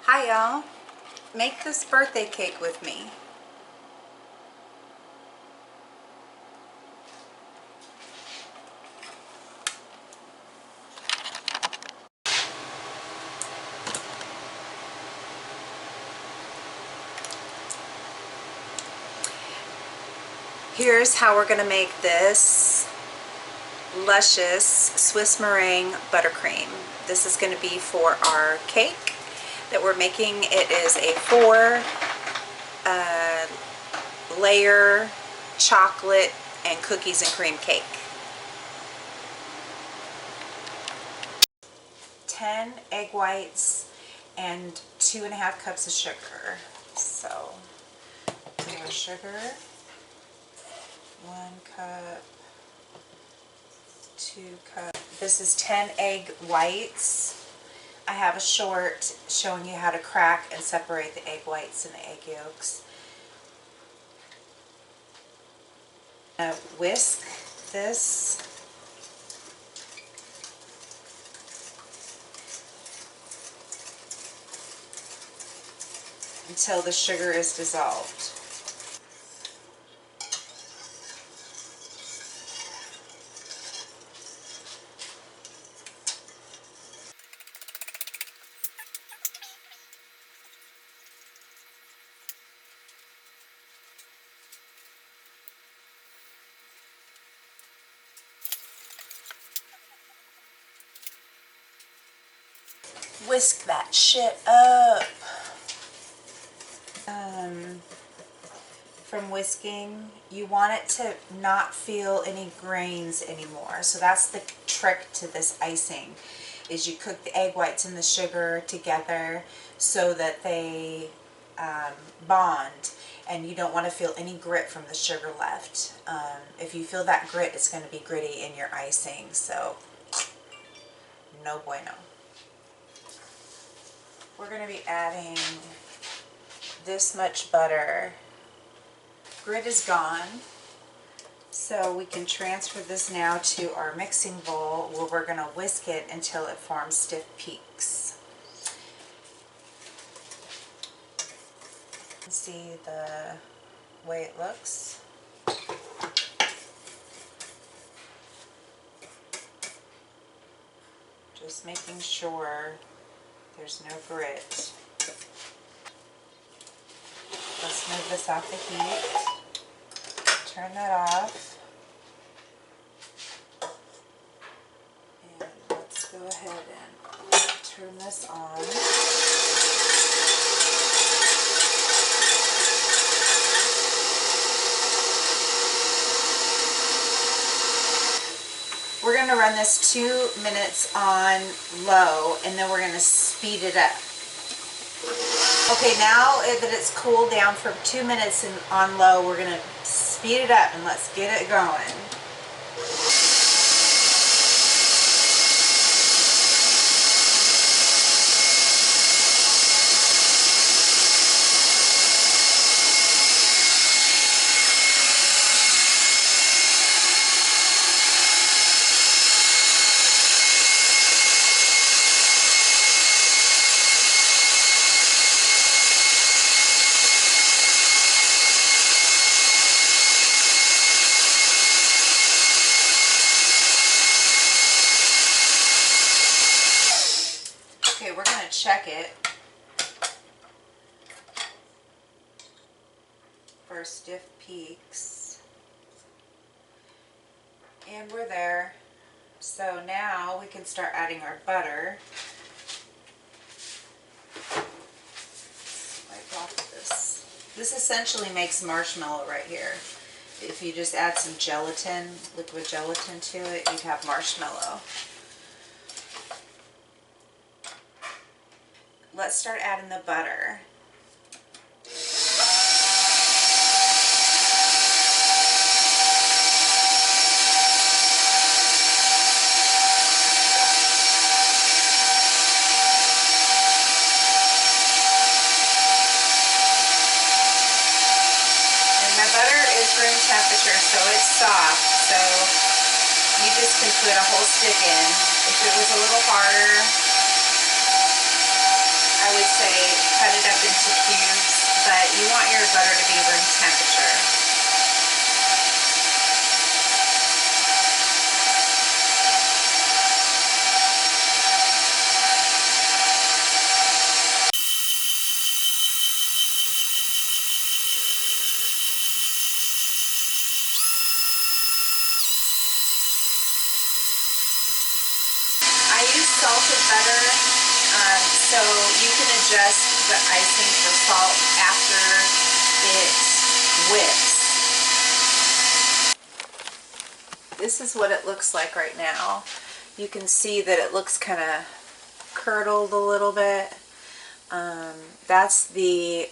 Hi y'all, make this birthday cake with me. Here's how we're gonna make this luscious Swiss meringue buttercream. This is gonna be for our cake that we're making. It is a 4 layer chocolate and cookies and cream cake. 10 egg whites and 2.5 cups of sugar. So, put our sugar, 1 cup, 2 cups. This is 10 egg whites. I have a short showing you how to crack and separate the egg whites and the egg yolks. Whisk this. Until the sugar is dissolved. Whisk that shit up. From whisking, you want it to not feel any grains anymore. So that's the trick to this icing, is you cook the egg whites and the sugar together so that they bond, and you don't want to feel any grit from the sugar left. If you feel that grit, it's going to be gritty in your icing, so no bueno. We're going to be adding this much butter. Grit is gone, so we can transfer this now to our mixing bowl where we're going to whisk it until it forms stiff peaks. See the way it looks. Just making sure there's no grit. Let's move this off the heat. Turn that off. And let's go ahead and turn this on. We're going to run this 2 minutes on low, and then we're going to speed it up. Okay, now that it's cooled down for 2 minutes on low, we're going to speed it up and let's get it going. Okay, we're going to check it for stiff peaks. And we're there. So now we can start adding our butter. Wipe off of this. This essentially makes marshmallow right here. If you just add some gelatin, liquid gelatin to it, you'd have marshmallow. Let's start adding the butter. And my butter is room temperature, so it's soft, so you just can put a whole stick in. If it was a little harder, I would say butter. So you can adjust the icing for salt after it whips. This is what it looks like right now. You can see that it looks kind of curdled a little bit. That's the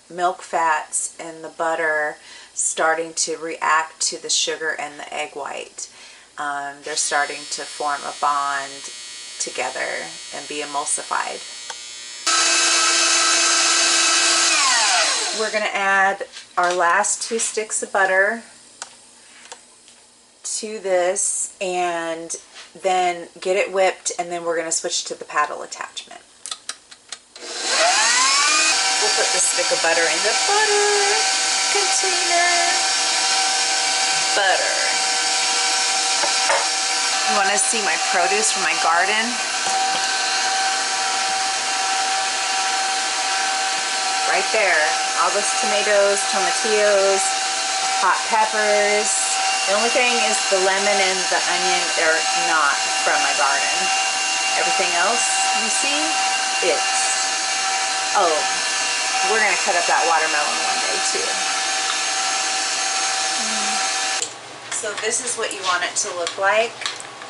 milk fats and the butter starting to react to the sugar and the egg white. They're starting to form a bond together and be emulsified. We're going to add our last 2 sticks of butter to this and then get it whipped, and then we're going to switch to the paddle attachment. We'll put the stick of butter in the butter container. Butter. You want to see my produce from my garden? Right there. All those tomatoes, tomatillos, hot peppers. The only thing is the lemon and the onion are not from my garden. Everything else you see, it's... Oh, we're going to cut up that watermelon one day too. So this is what you want it to look like.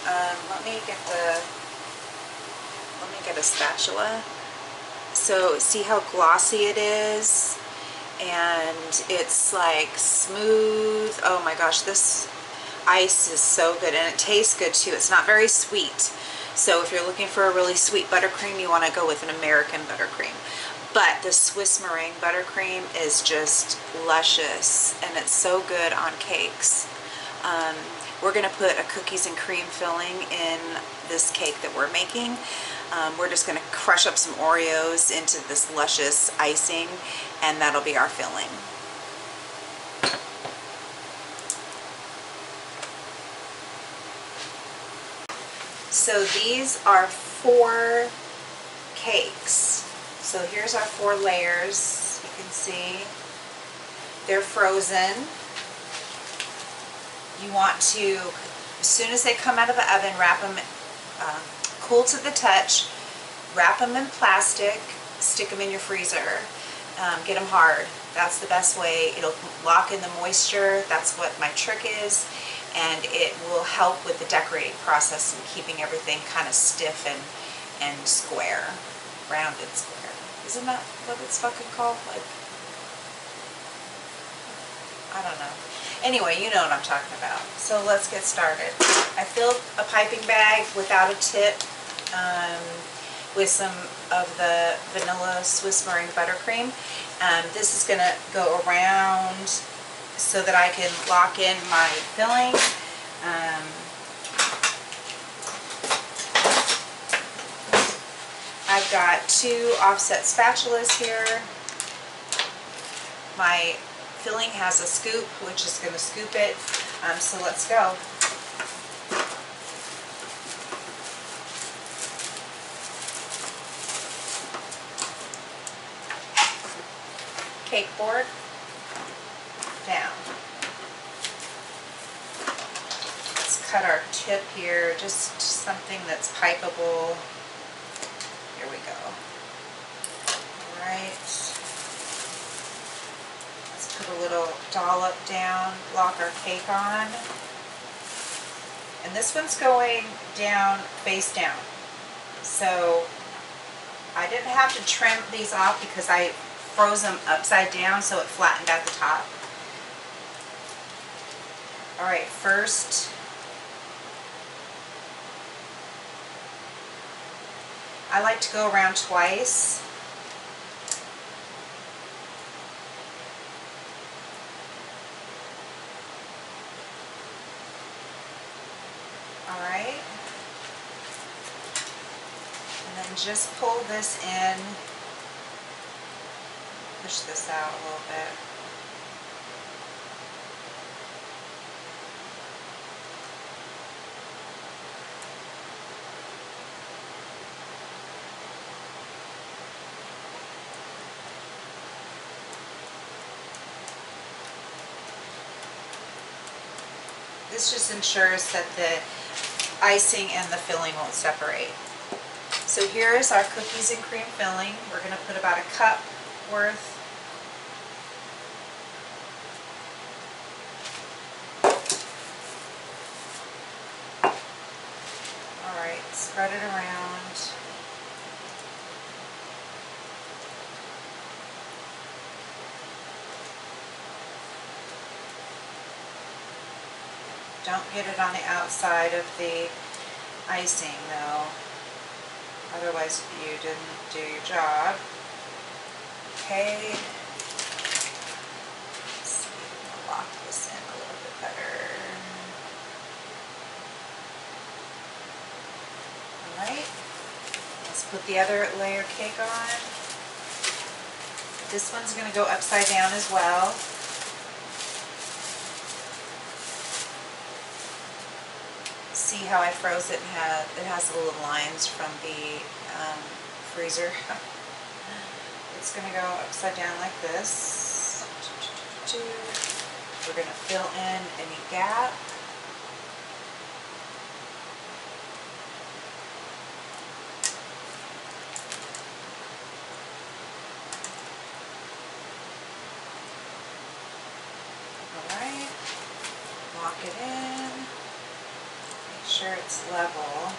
Let me get a spatula. So see how glossy it is, and it's like smooth. Oh my gosh, this ice is so good, and it tastes good too. It's not very sweet. So if you're looking for a really sweet buttercream, you want to go with an American buttercream. But the Swiss meringue buttercream is just luscious, and it's so good on cakes. We're going to put a cookies and cream filling in this cake that we're making. We're just going to crush up some Oreos into this luscious icing, and that'll be our filling. So these are 4 cakes. So here's our 4 layers. You can see they're frozen. You want to, as soon as they come out of the oven, wrap them cool to the touch, wrap them in plastic, stick them in your freezer, get them hard. That's the best way. It'll lock in the moisture. That's what my trick is, and it will help with the decorating process and keeping everything kind of stiff and square, rounded square. Isn't that what it's fucking called? Like, I don't know. Anyway, you know what I'm talking about. So let's get started. I filled a piping bag without a tip with some of the vanilla Swiss meringue buttercream. This is going to go around so that I can lock in my filling. I've got 2 offset spatulas here. My filling has a scoop, which is going to scoop it. So let's go. Cake board down. Let's cut our tip here, just something that's pipeable. Here we go. All right. Put a little dollop down, lock our cake on. And this one's going down, face down. So I didn't have to trim these off because I froze them upside down so it flattened at the top. Alright, first I like to go around twice. Alright, and then just pull this in, push this out a little bit. This just ensures that the icing and the filling won't separate. So here is our cookies and cream filling. We're going to put about a cup worth. All right, spread it around. Don't get it on the outside of the icing though, otherwise you didn't do your job. Okay, let's see, I'm gonna lock this in a little bit better. Alright, let's put the other layer cake on. This one's going to go upside down as well. See how I froze it and it has the little lines from the freezer. It's going to go upside down like this. We're going to fill in any gap. Alright, lock it in. Make sure it's level.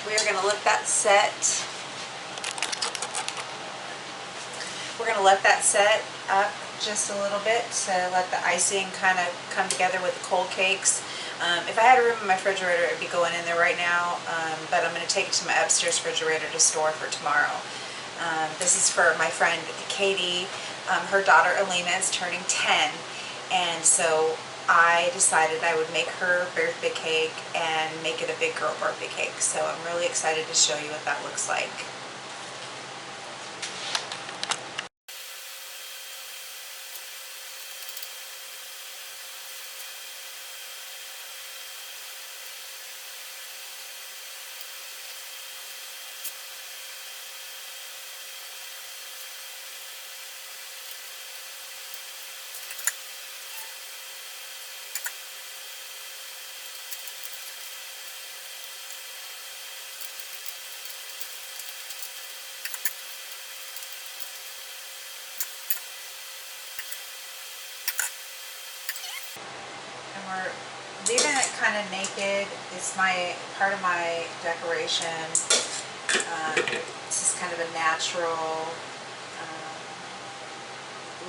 We're going to let that set. We're going to let that set up just a little bit to let the icing kind of come together with the cold cakes. If I had a room in my refrigerator, it'd be going in there right now, but I'm going to take it to my upstairs refrigerator to store for tomorrow. This is for my friend Katie. Her daughter Alina is turning 10, and so I decided I would make her birthday cake and make it a big girl birthday cake. So I'm really excited to show you what that looks like. And we're leaving it kind of naked. It's part of my decoration. This is kind of a natural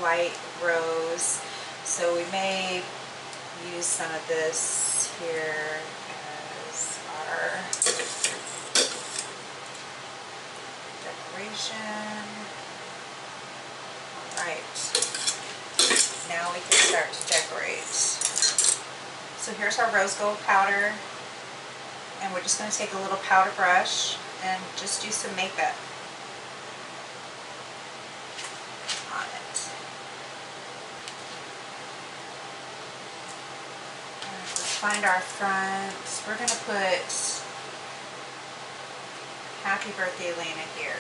light rose. So we may use some of this here as our decoration. Alright, now we can start to decorate. So here's our rose gold powder, and we're just going to take a little powder brush and just do some makeup on it. And let's find our front. We're going to put Happy Birthday Elena here.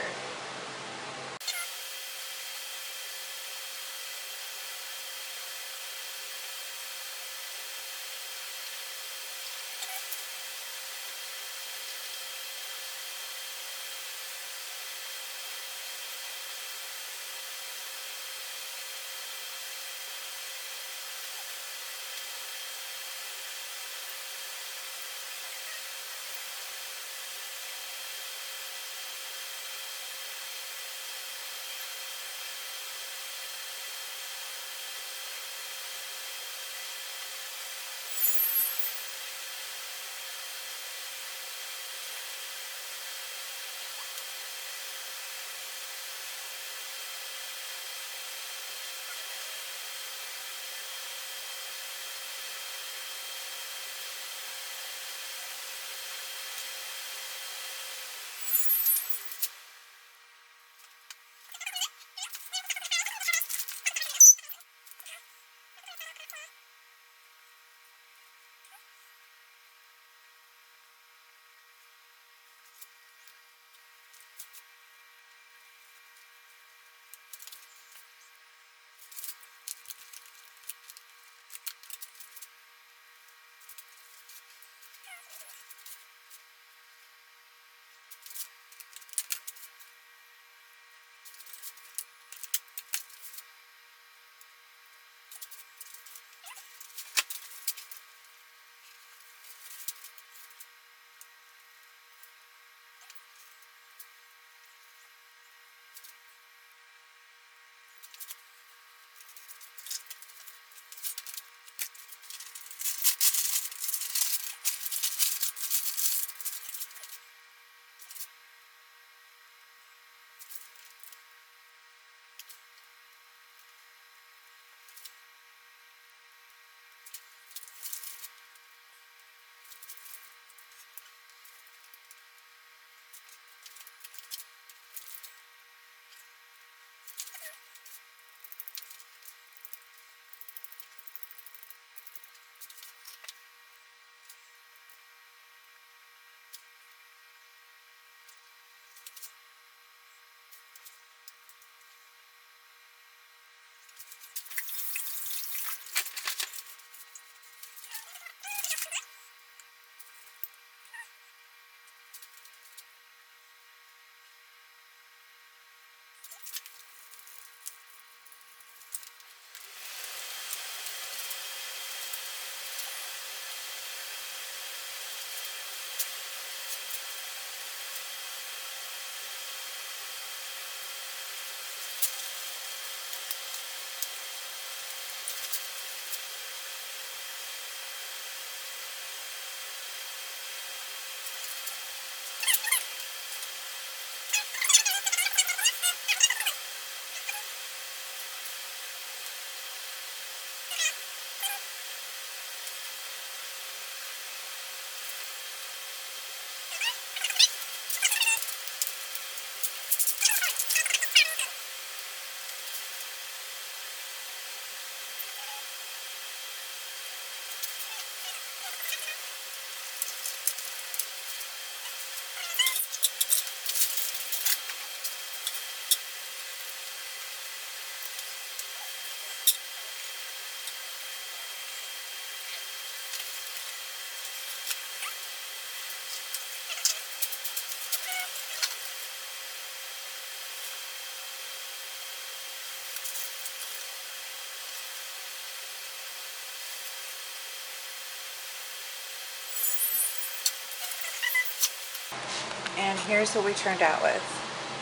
And here's what we turned out with.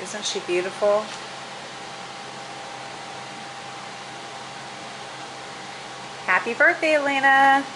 Isn't she beautiful? Happy birthday, Elena.